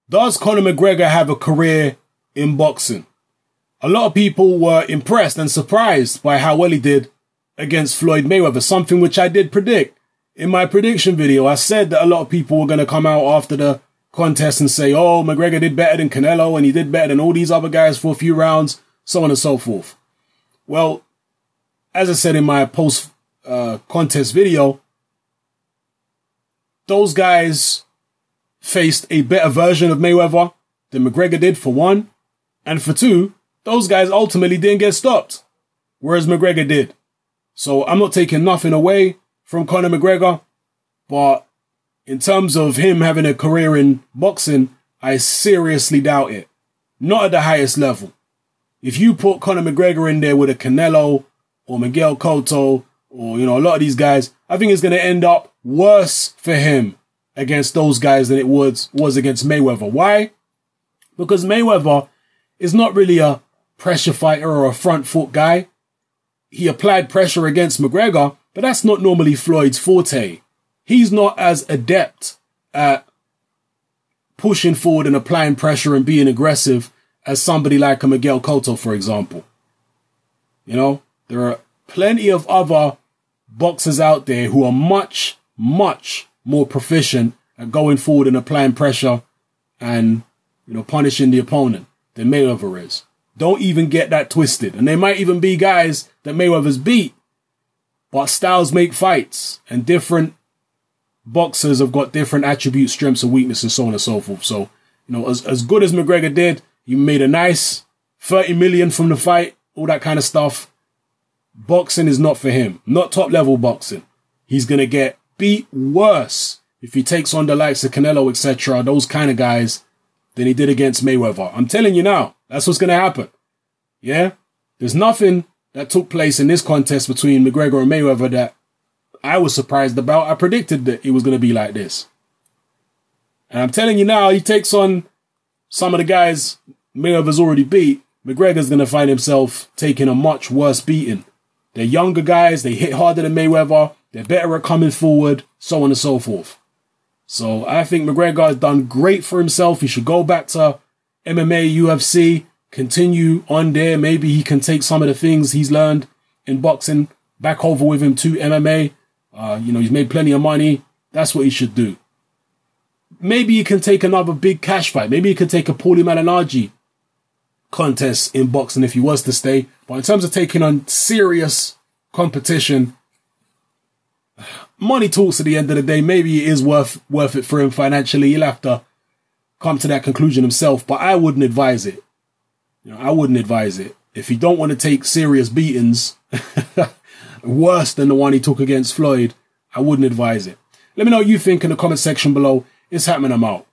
Does Conor McGregor have a career in boxing? A lot of people were impressed and surprised by how well he did against Floyd Mayweather, something which I did predict. In my prediction video, I said that a lot of people were going to come out after the contest and say, oh, McGregor did better than Canelo and he did better than all these other guys for a few rounds, so on and so forth. Well, as I said in my post-contest video, those guys faced a better version of Mayweather than McGregor did, for one. And for two, those guys ultimately didn't get stopped, whereas McGregor did. So I'm not taking nothing away from Conor McGregor, but in terms of him having a career in boxing, I seriously doubt it. Not at the highest level. If you put Conor McGregor in there with a Canelo or Miguel Cotto or, a lot of these guys, I think it's going to end up worse for him against those guys than it was against Mayweather. Why? Because Mayweather is not really a pressure fighter or a front foot guy. He applied pressure against McGregor, but that's not normally Floyd's forte. He's not as adept at pushing forward and applying pressure and being aggressive as somebody like a Miguel Cotto, for example. There are plenty of other boxers out there who are much, much more proficient at going forward and applying pressure and, punishing the opponent than Mayweather is. Don't even get that twisted. And they might even be guys that Mayweather's beat, but styles make fights, and different boxers have got different attributes, strengths and weaknesses, so on and so forth. So, as good as McGregor did, he made a nice 30 million from the fight, all that kind of stuff. Boxing is not for him. Not top level boxing. He's going to get beat worse if he takes on the likes of Canelo, etc., those kind of guys, than he did against Mayweather. I'm telling you now, that's what's going to happen. Yeah? There's nothing that took place in this contest between McGregor and Mayweather that I was surprised about. I predicted that it was going to be like this. And I'm telling you now, he takes on some of the guys Mayweather's already beat. McGregor's going to find himself taking a much worse beating. They're younger guys. They hit harder than Mayweather. They're better at coming forward, so on and so forth. So I think McGregor has done great for himself. He should go back to MMA, UFC, continue on there. Maybe he can take some of the things he's learned in boxing back over with him to MMA. He's made plenty of money. That's what he should do. Maybe he can take another big cash fight. Maybe he can take a Paulie Malignaggi contest in boxing if he was to stay. But in terms of taking on serious competition, money talks at the end of the day. Maybe it is worth it for him financially. He'll have to come to that conclusion himself, but I wouldn't advise it. I wouldn't advise it. If you don't want to take serious beatings, worse than the one he took against Floyd, I wouldn't advise it. Let me know what you think in the comment section below. It's happening. I'm out.